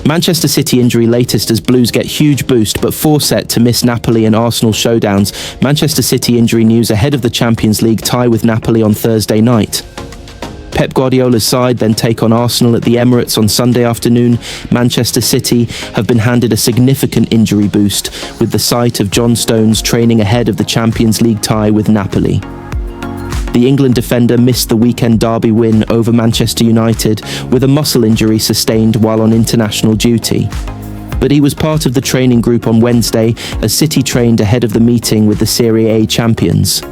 Manchester City injury latest as Blues get huge boost but 4 set to miss Napoli and Arsenal showdowns. Manchester City injury news ahead of the Champions League tie with Napoli on Thursday night. Pep Guardiola's side then take on Arsenal at the Emirates on Sunday afternoon. Manchester City have been handed a significant injury boost with the sight of John Stones training ahead of the Champions League tie with Napoli. The England defender missed the weekend derby win over Manchester United with a muscle injury sustained while on international duty. But he was part of the training group on Wednesday as City trained ahead of the meeting with the Serie A champions.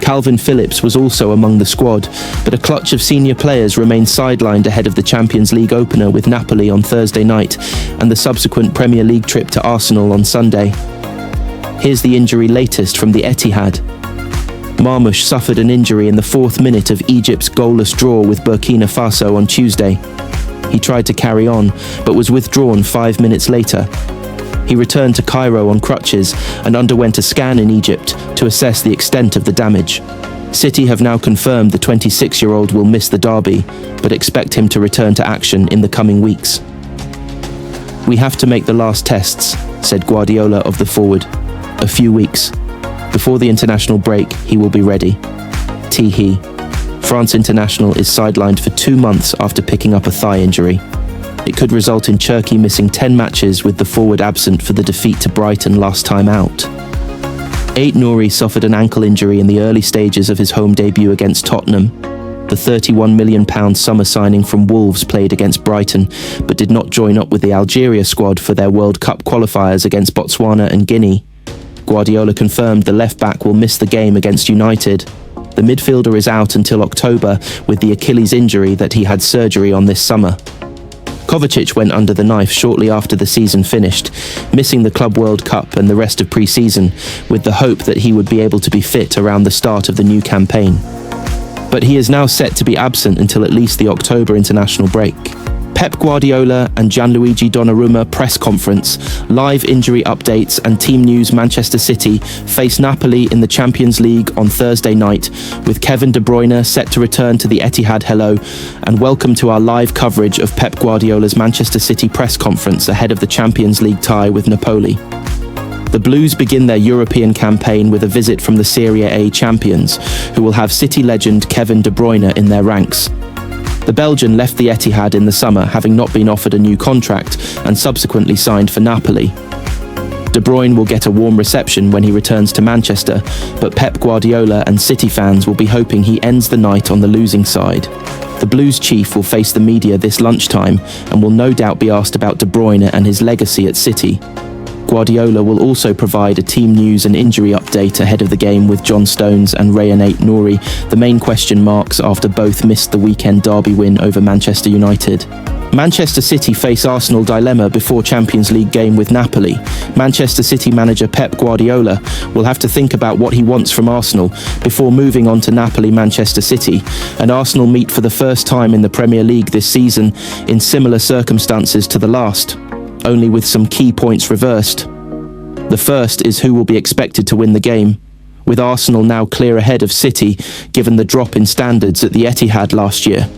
Calvin Phillips was also among the squad, but a clutch of senior players remained sidelined ahead of the Champions League opener with Napoli on Thursday night and the subsequent Premier League trip to Arsenal on Sunday. Here's the injury latest from the Etihad. Marmoush suffered an injury in the 4th minute of Egypt's goalless draw with Burkina Faso on Tuesday. He tried to carry on, but was withdrawn 5 minutes later. He returned to Cairo on crutches and underwent a scan in Egypt to assess the extent of the damage. City have now confirmed the 26-year-old will miss the derby, but expect him to return to action in the coming weeks. "We have to make the last tests," said Guardiola of the forward. "A few weeks. Before the international break, he will be ready." He. France international is sidelined for 2 months after picking up a thigh injury. It could result in Cherki missing 10 matches with the forward absent for the defeat to Brighton last time out. Ait Nouri suffered an ankle injury in the early stages of his home debut against Tottenham. The £31 million summer signing from Wolves played against Brighton, but did not join up with the Algeria squad for their World Cup qualifiers against Botswana and Guinea. Guardiola confirmed the left-back will miss the game against United. The midfielder is out until October with the Achilles injury that he had surgery on this summer. Kovacic went under the knife shortly after the season finished, missing the Club World Cup and the rest of pre-season, with the hope that he would be able to be fit around the start of the new campaign. But he is now set to be absent until at least the October international break. Pep Guardiola and Gianluigi Donnarumma press conference, live injury updates and team news. Manchester City face Napoli in the Champions League on Thursday night, with Kevin De Bruyne set to return to the Etihad Hello, and welcome to our live coverage of Pep Guardiola's Manchester City press conference ahead of the Champions League tie with Napoli. The Blues begin their European campaign with a visit from the Serie A champions, who will have City legend Kevin De Bruyne in their ranks. The Belgian left the Etihad in the summer, having not been offered a new contract, and subsequently signed for Napoli. De Bruyne will get a warm reception when he returns to Manchester, but Pep Guardiola and City fans will be hoping he ends the night on the losing side. The Blues chief will face the media this lunchtime and will no doubt be asked about De Bruyne and his legacy at City. Guardiola will also provide a team news and injury update ahead of the game with John Stones and Ait Nouri, the main question marks after both missed the weekend derby win over Manchester United. Manchester City face Arsenal dilemma before Champions League game with Napoli. Manchester City manager Pep Guardiola will have to think about what he wants from Arsenal before moving on to Napoli-Manchester City, and Arsenal meet for the first time in the Premier League this season in similar circumstances to the last, only with some key points reversed. The first is who will be expected to win the game, with Arsenal now clear ahead of City given the drop in standards at the Etihad last year.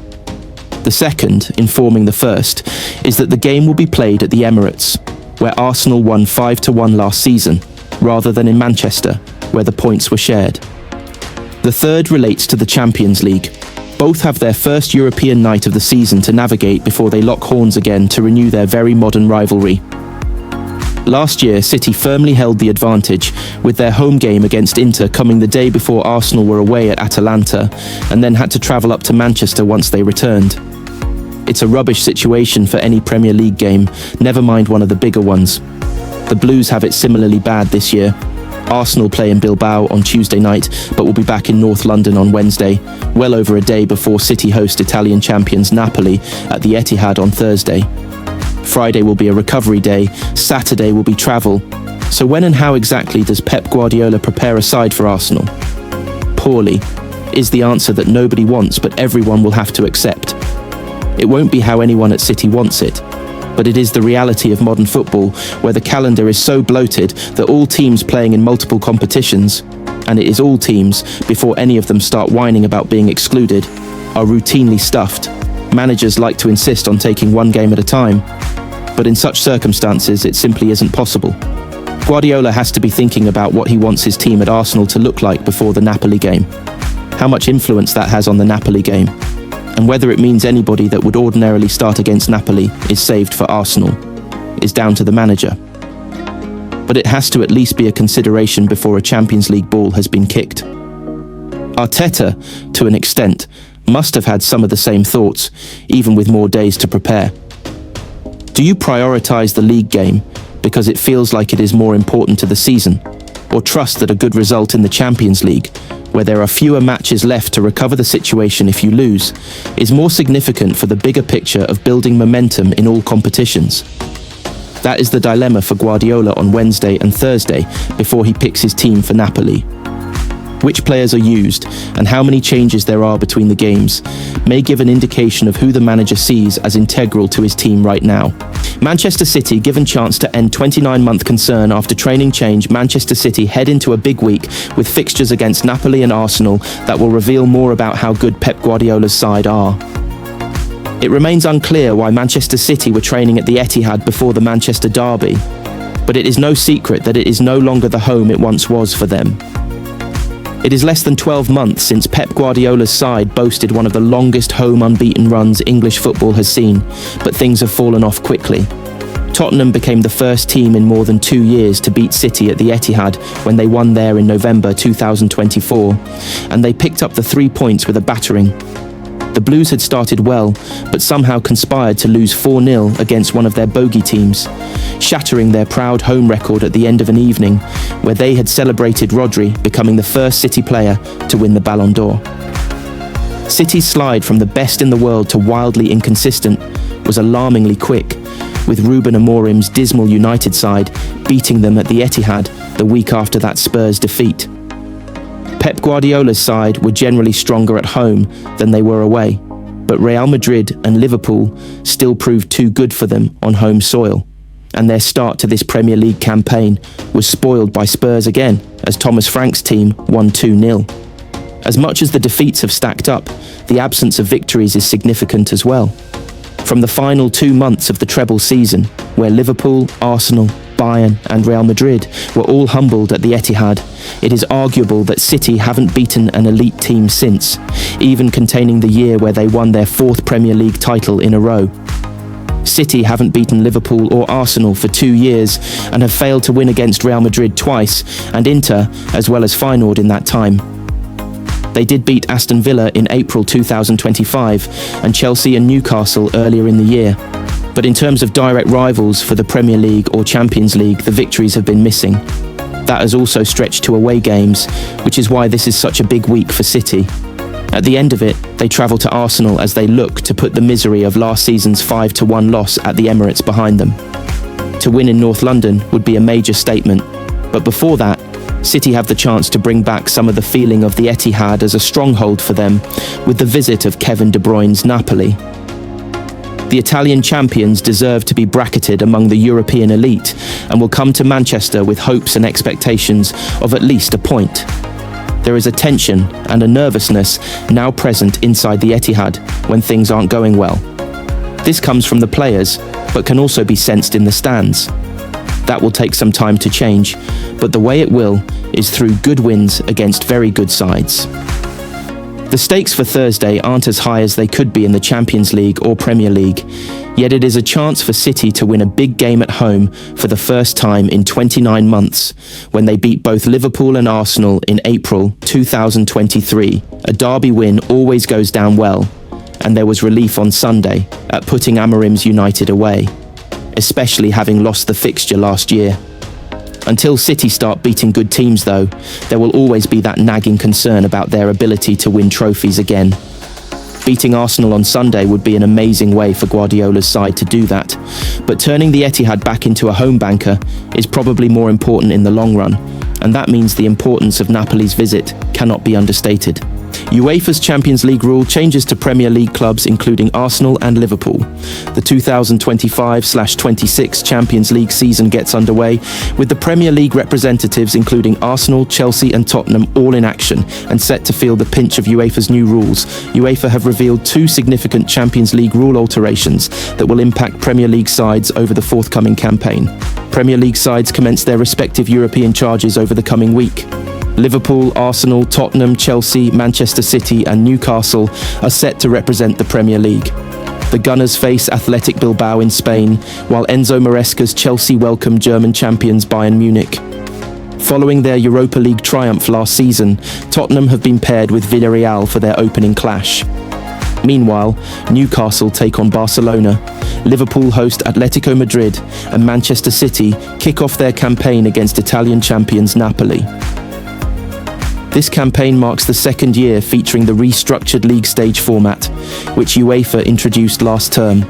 The second, informing the first, is that the game will be played at the Emirates, where Arsenal won 5-1 last season, rather than in Manchester, where the points were shared. The third relates to the Champions League. Both have their first European night of the season to navigate before they lock horns again to renew their very modern rivalry. Last year, City firmly held the advantage, with their home game against Inter coming the day before Arsenal were away at Atalanta, and then had to travel up to Manchester once they returned. It's a rubbish situation for any Premier League game, never mind one of the bigger ones. The Blues have it similarly bad this year. Arsenal play in Bilbao on Tuesday night, but will be back in North London on Wednesday, well over a day before City host Italian champions Napoli at the Etihad on Thursday. Friday will be a recovery day, Saturday will be travel. So when and how exactly does Pep Guardiola prepare a side for Arsenal? Poorly is the answer that nobody wants, but everyone will have to accept. It won't be how anyone at City wants it, but it is the reality of modern football, where the calendar is so bloated that all teams playing in multiple competitions, and it is all teams, before any of them start whining about being excluded, are routinely stuffed. Managers like to insist on taking one game at a time. But in such circumstances, it simply isn't possible. Guardiola has to be thinking about what he wants his team at Arsenal to look like before the Napoli game, how much influence that has on the Napoli game, and whether it means anybody that would ordinarily start against Napoli is saved for Arsenal is down to the manager. But it has to at least be a consideration before a Champions League ball has been kicked. Arteta, to an extent, must have had some of the same thoughts, even with more days to prepare. Do you prioritise the league game because it feels like it is more important to the season, or trust that a good result in the Champions League, where there are fewer matches left to recover the situation if you lose, is more significant for the bigger picture of building momentum in all competitions? That is the dilemma for Guardiola on Wednesday and Thursday before he picks his team for Napoli. Which players are used and how many changes there are between the games may give an indication of who the manager sees as integral to his team right now. Manchester City given chance to end 29-month concern after training change. Manchester City head into a big week with fixtures against Napoli and Arsenal that will reveal more about how good Pep Guardiola's side are. It remains unclear why Manchester City were training at the Etihad before the Manchester derby, but it is no secret that it is no longer the home it once was for them. It is less than 12 months since Pep Guardiola's side boasted one of the longest home unbeaten runs English football has seen, but things have fallen off quickly. Tottenham became the first team in more than 2 years to beat City at the Etihad when they won there in November 2024, and they picked up the 3 points with a battering. The Blues had started well, but somehow conspired to lose 4-0 against one of their bogey teams, shattering their proud home record at the end of an evening where they had celebrated Rodri becoming the first City player to win the Ballon d'Or. City's slide from the best in the world to wildly inconsistent was alarmingly quick, with Ruben Amorim's dismal United side beating them at the Etihad the week after that Spurs defeat. Pep Guardiola's side were generally stronger at home than they were away, but Real Madrid and Liverpool still proved too good for them on home soil, and their start to this Premier League campaign was spoiled by Spurs again, as Thomas Frank's team won 2-0. As much as the defeats have stacked up, the absence of victories is significant as well. From the final 2 months of the treble season, where Liverpool, Arsenal, Bayern and Real Madrid were all humbled at the Etihad, it is arguable that City haven't beaten an elite team since, even containing the year where they won their 4th Premier League title in a row. City haven't beaten Liverpool or Arsenal for 2 years and have failed to win against Real Madrid twice and Inter as well as Feyenoord in that time. They did beat Aston Villa in April 2025 and Chelsea and Newcastle earlier in the year. But in terms of direct rivals for the Premier League or Champions League, the victories have been missing. That has also stretched to away games, which is why this is such a big week for City. At the end of it, they travel to Arsenal as they look to put the misery of last season's 5-1 loss at the Emirates behind them. To win in North London would be a major statement, but before that, City have the chance to bring back some of the feeling of the Etihad as a stronghold for them with the visit of Kevin De Bruyne's Napoli. The Italian champions deserve to be bracketed among the European elite and will come to Manchester with hopes and expectations of at least a point. There is a tension and a nervousness now present inside the Etihad when things aren't going well. This comes from the players, but can also be sensed in the stands. That will take some time to change, but the way it will is through good wins against very good sides. The stakes for Thursday aren't as high as they could be in the Champions League or Premier League, yet it is a chance for City to win a big game at home for the first time in 29 months, when they beat both Liverpool and Arsenal in April 2023. A derby win always goes down well, and there was relief on Sunday at putting Amorim's United away, especially having lost the fixture last year. Until City start beating good teams though, there will always be that nagging concern about their ability to win trophies again. Beating Arsenal on Sunday would be an amazing way for Guardiola's side to do that, but turning the Etihad back into a home banker is probably more important in the long run, and that means the importance of Napoli's visit cannot be understated. UEFA's Champions League rule changes to Premier League clubs including Arsenal and Liverpool. The 2025/26 Champions League season gets underway, with the Premier League representatives including Arsenal, Chelsea and Tottenham all in action and set to feel the pinch of UEFA's new rules. UEFA have revealed two significant Champions League rule alterations that will impact Premier League sides over the forthcoming campaign. Premier League sides commence their respective European charges over the coming week. Liverpool, Arsenal, Tottenham, Chelsea, Manchester City and Newcastle are set to represent the Premier League. The Gunners face Athletic Bilbao in Spain, while Enzo Maresca's Chelsea welcome German champions Bayern Munich. Following their Europa League triumph last season, Tottenham have been paired with Villarreal for their opening clash. Meanwhile, Newcastle take on Barcelona, Liverpool host Atletico Madrid, and Manchester City kick off their campaign against Italian champions Napoli. This campaign marks the second year featuring the restructured league stage format, which UEFA introduced last term.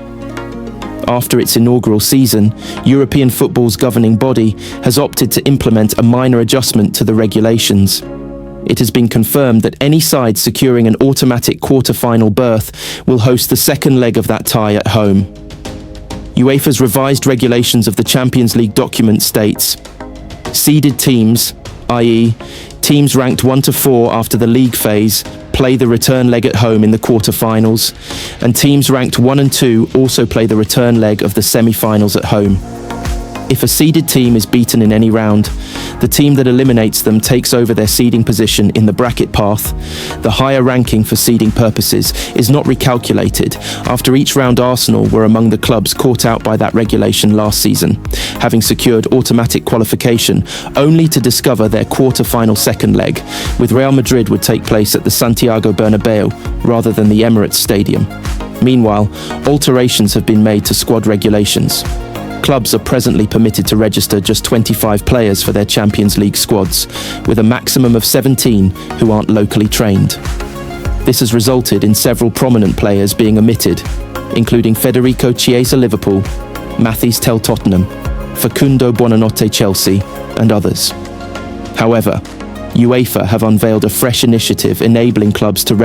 After its inaugural season, European football's governing body has opted to implement a minor adjustment to the regulations. It has been confirmed that any side securing an automatic quarter-final berth will host the second leg of that tie at home. UEFA's revised regulations of the Champions League document states, seeded teams, i.e., teams ranked 1 to 4 after the league phase, play the return leg at home in the quarter-finals, and teams ranked 1 and 2 also play the return leg of the semi-finals at home. If a seeded team is beaten in any round, the team that eliminates them takes over their seeding position in the bracket path. The higher ranking for seeding purposes is not recalculated. After each round, Arsenal were among the clubs caught out by that regulation last season, having secured automatic qualification only to discover their quarter-final second leg, with Real Madrid would take place at the Santiago Bernabeu rather than the Emirates Stadium. Meanwhile, alterations have been made to squad regulations. Clubs are presently permitted to register just 25 players for their Champions League squads, with a maximum of 17 who aren't locally trained. This has resulted in several prominent players being omitted, including Federico Chiesa Liverpool, Mathys Tel Tottenham, Facundo Buonanotte Chelsea, and others. However, UEFA have unveiled a fresh initiative enabling clubs to